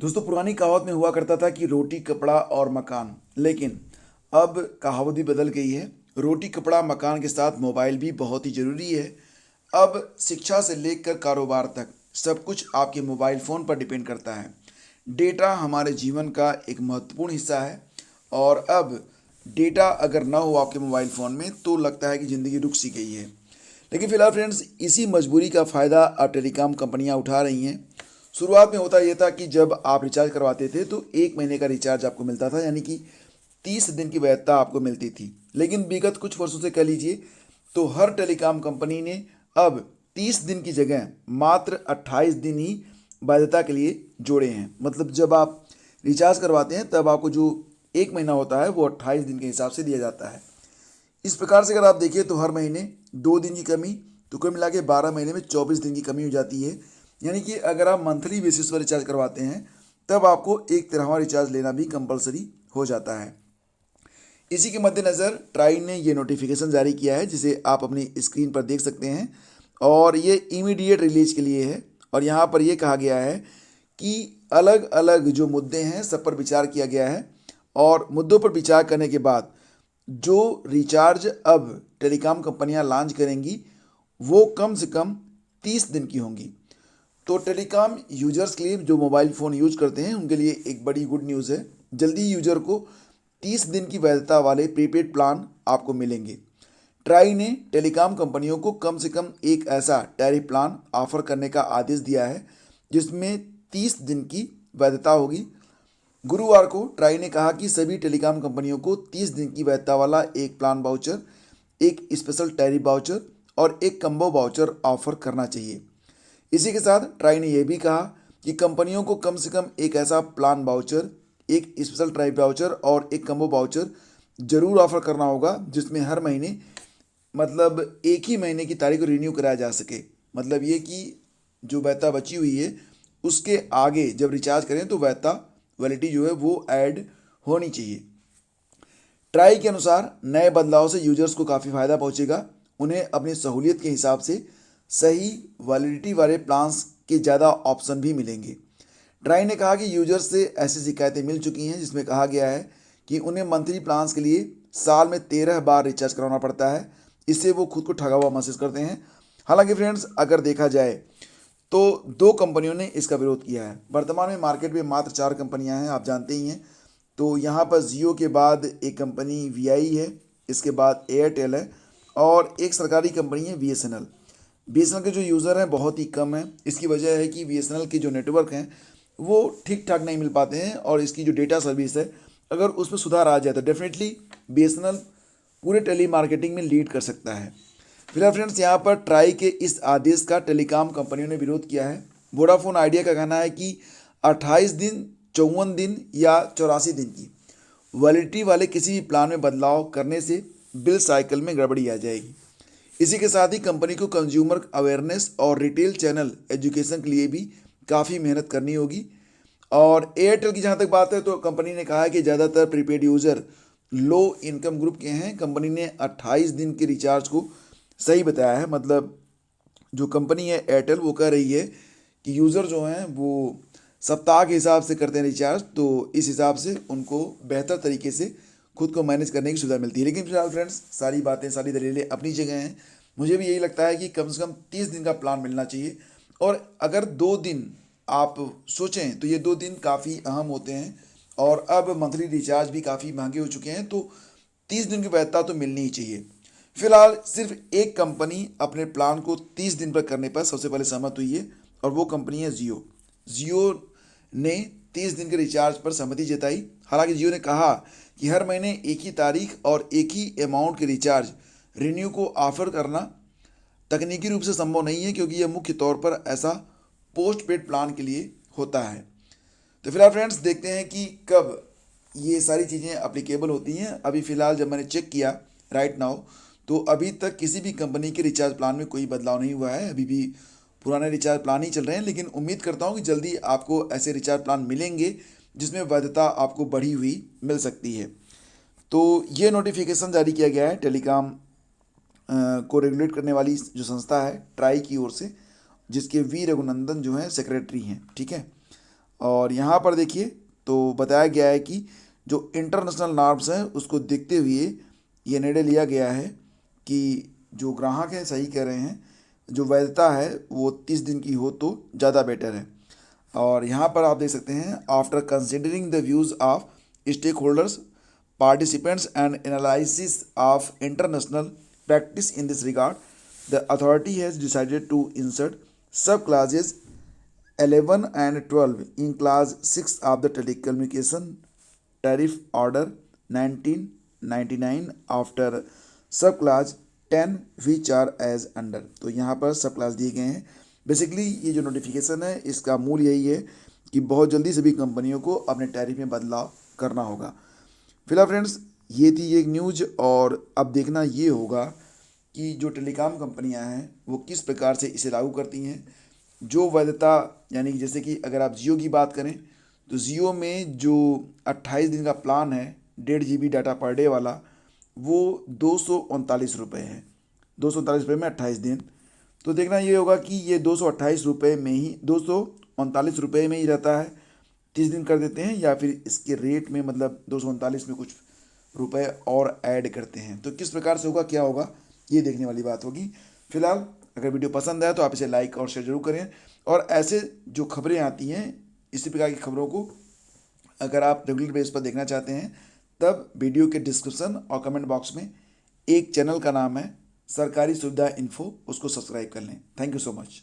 दोस्तों पुरानी कहावत में हुआ करता था कि रोटी कपड़ा और मकान, लेकिन अब कहावत भी बदल गई है। रोटी कपड़ा मकान के साथ मोबाइल भी बहुत ही ज़रूरी है। अब शिक्षा से लेकर कारोबार तक सब कुछ आपके मोबाइल फ़ोन पर डिपेंड करता है। डेटा हमारे जीवन का एक महत्वपूर्ण हिस्सा है और अब डेटा अगर ना हो आपके मोबाइल फ़ोन में तो लगता है कि ज़िंदगी रुक सी गई है। लेकिन फिलहाल फ्रेंड्स, इसी मजबूरी का फ़ायदा अब टेलीकॉम कंपनियां उठा रही हैं। शुरुआत में होता यह था कि जब आप रिचार्ज करवाते थे तो 1 महीने का रिचार्ज आपको मिलता था, यानी कि 30 दिन की वैधता आपको मिलती थी। लेकिन विगत कुछ वर्षों से कह लीजिए तो हर टेलीकॉम कंपनी ने अब 30 दिन की जगह मात्र 28 दिन ही वैधता के लिए जोड़े हैं। मतलब जब आप रिचार्ज करवाते हैं तब आपको जो 1 महीना होता है वो 28 दिन के हिसाब से दिया जाता है। इस प्रकार से अगर आप देखिए तो हर महीने 2 दिन की कमी, तो कुल मिला के 12 महीने में 24 दिन की कमी हो जाती है। यानी कि अगर आप मंथली बेसिस पर रिचार्ज करवाते हैं तब आपको 1/13वां रिचार्ज लेना भी कंपलसरी हो जाता है। इसी के मद्देनज़र ट्राई ने ये नोटिफिकेशन जारी किया है, जिसे आप अपनी स्क्रीन पर देख सकते हैं। और ये इमीडिएट रिलीज के लिए है। और यहाँ पर यह कहा गया है कि अलग अलग जो मुद्दे हैं सब पर विचार किया गया है और मुद्दों पर विचार करने के बाद जो रिचार्ज अब टेलीकॉम कंपनियां लॉन्च करेंगी वो कम से कम 30 दिन की होंगी। तो टेलीकॉम यूजर्स के लिए, जो मोबाइल फ़ोन यूज करते हैं, उनके लिए एक बड़ी गुड न्यूज़ है। जल्दी ही यूजर को 30 दिन की वैधता वाले प्रीपेड प्लान आपको मिलेंगे। ट्राई ने टेलीकॉम कंपनियों को कम से कम एक ऐसा टैरिफ प्लान ऑफर करने का आदेश दिया है जिसमें 30 दिन की वैधता होगी। गुरुवार को ट्राई ने कहा कि सभी टेलीकॉम कंपनियों को 30 दिन की वैधता वाला एक प्लान वाउचर, एक स्पेशल टैरिफ वाउचर और एक कम्बो वाउचर ऑफर करना चाहिए। इसी के साथ ट्राई ने यह भी कहा कि कंपनियों को कम से कम एक ऐसा प्लान वाउचर, एक स्पेशल टैरिफ वाउचर और एक कम्बो वाउचर जरूर ऑफर करना होगा जिसमें हर महीने, मतलब एक ही महीने की तारीख को रिन्यू कराया जा सके। मतलब ये कि जो वैधता बची हुई है उसके आगे जब रिचार्ज करें तो वैधता वैलिडिटी जो है वो ऐड होनी चाहिए। ट्राई के अनुसार नए बदलाव से यूजर्स को काफ़ी फ़ायदा पहुंचेगा। उन्हें अपनी सहूलियत के हिसाब से सही वैलिडिटी वाले प्लान्स के ज़्यादा ऑप्शन भी मिलेंगे। ट्राई ने कहा कि यूजर्स से ऐसी शिकायतें मिल चुकी हैं जिसमें कहा गया है कि उन्हें मंथली प्लान्स के लिए साल में 13 बार रिचार्ज कराना पड़ता है। इससे वो खुद को ठगा हुआ महसूस करते हैं। हालांकि फ्रेंड्स, अगर देखा जाए तो 2 कंपनियों ने इसका विरोध किया है। वर्तमान में मार्केट में मात्र 4 कंपनियां हैं, आप जानते ही हैं। तो यहाँ पर जियो के बाद एक कंपनी वीआई है, इसके बाद एयरटेल है और एक सरकारी कंपनी है बीएसएनएल। बीएसएनएल के जो यूज़र हैं बहुत ही कम हैं। इसकी वजह है कि बीएसएनएल के जो नेटवर्क हैं वो ठीक ठाक नहीं मिल पाते हैं और इसकी जो डेटा सर्विस है, अगर उसमें सुधार आ जाए तो डेफिनेटली बीएसएनएल पूरे टेली मार्केटिंग में लीड कर सकता है। फिलहाल फ्रेंड्स, यहाँ पर ट्राई के इस आदेश का टेलीकॉम कंपनियों ने विरोध किया है। वोडाफोन आइडिया का कहना है कि 28 दिन, 54 दिन या 84 दिन की वैलिडिटी वाले किसी भी प्लान में बदलाव करने से बिल साइकिल में गड़बड़ी आ जाएगी। इसी के साथ ही कंपनी को कंज्यूमर अवेयरनेस और रिटेल चैनल एजुकेशन के लिए भी काफ़ी मेहनत करनी होगी। और एयरटेल की जहाँ तक बात है तो कंपनी ने कहा है कि ज़्यादातर prepaid user low income group के हैं। कंपनी ने 28 दिन के रिचार्ज को सही बताया है। मतलब जो कंपनी है एयरटेल, वो कह रही है कि यूज़र जो हैं वो सप्ताह के हिसाब से करते हैं रिचार्ज, तो इस हिसाब से उनको बेहतर तरीके से खुद को मैनेज करने की सुविधा मिलती है। लेकिन फिलहाल फ्रेंड्स, सारी बातें, सारी दलीलें अपनी जगह हैं। मुझे भी यही लगता है कि कम से कम 30 दिन का प्लान मिलना चाहिए। और अगर 2 दिन आप सोचें तो ये 2 दिन काफ़ी अहम होते हैं और अब मंथली रिचार्ज भी काफ़ी महंगे हो चुके हैं, तो 30 दिन की वैधता तो मिलनी ही चाहिए। फिलहाल सिर्फ एक कंपनी अपने प्लान को 30 दिन पर करने पर सबसे पहले सहमत हुई है और वो कंपनी है जियो। जियो ने 30 दिन के रिचार्ज पर सहमति जताई। हालांकि जियो ने कहा कि हर महीने एक ही तारीख और एक ही अमाउंट के रिचार्ज रिन्यू को ऑफर करना तकनीकी रूप से संभव नहीं है, क्योंकि यह मुख्य तौर पर ऐसा पोस्ट पेड प्लान के लिए होता है। तो फिलहाल फ्रेंड्स, देखते हैं कि कब ये सारी चीज़ें अप्लीकेबल होती हैं। अभी फ़िलहाल जब मैंने चेक किया राइट नाउ, तो अभी तक किसी भी कंपनी के रिचार्ज प्लान में कोई बदलाव नहीं हुआ है। अभी भी पुराने रिचार्ज प्लान ही चल रहे हैं। लेकिन उम्मीद करता हूँ कि जल्दी आपको ऐसे रिचार्ज प्लान मिलेंगे जिसमें वैधता आपको बढ़ी हुई मिल सकती है। तो ये नोटिफिकेशन जारी किया गया है टेलीकॉम को रेगुलेट करने वाली जो संस्था है ट्राई की ओर से, जिसके वी रघुनंदन जो है सेक्रेटरी हैं। ठीक है। और यहाँ पर देखिए तो बताया गया है कि जो इंटरनेशनल नॉर्म्स हैं उसको देखते हुए ये निर्णय लिया गया है कि जो ग्राहक हैं सही कह रहे हैं, जो वैधता है वो 30 दिन की हो तो ज़्यादा बेटर है। और यहाँ पर आप देख सकते हैं, after considering the views of stake holders participants and analysis of international practice in this regard, the authority has decided to insert subclasses 11 and 12 in class 6 of the telecommunication tariff order 1999 after subclass 10 which are as under। तो यहाँ पर सब class दिए गए हैं। Basically ये जो notification है इसका मूल यही है कि बहुत जल्दी सभी कंपनियों को अपने टैरिफ में बदलाव करना होगा। फिलहाल फ्रेंड्स ये थी एक न्यूज, और अब देखना ये होगा कि जो टेलीकॉम कंपनियां हैं वो किस प्रकार से इसे लागू करती हैं। जो वैधता यानी कि जैसे कि अगर आप जियो की बात करें तो जियो में जो 28 दिन का प्लान है 1.5 GB डाटा पर डे वाला, वो 239 रुपये है। 239 रुपये में 28 दिन। तो देखना ये होगा कि ये 228 रुपये में ही 239 रुपये में ही रहता है, 30 दिन कर देते हैं, या फिर इसके रेट में मतलब 239 में कुछ रुपए और ऐड करते हैं। तो किस प्रकार से होगा, क्या होगा, ये देखने वाली बात होगी। फिलहाल अगर वीडियो पसंद आए तो आप इसे लाइक और शेयर जरूर करें, और ऐसे जो खबरें आती हैं इसी प्रकार की खबरों को अगर आप रेगुलर बेस पर देखना चाहते हैं तब वीडियो के डिस्क्रिप्शन और कमेंट बॉक्स में एक चैनल का नाम है सरकारी सुविधा इन्फो, उसको सब्सक्राइब कर लें। Thank you so much.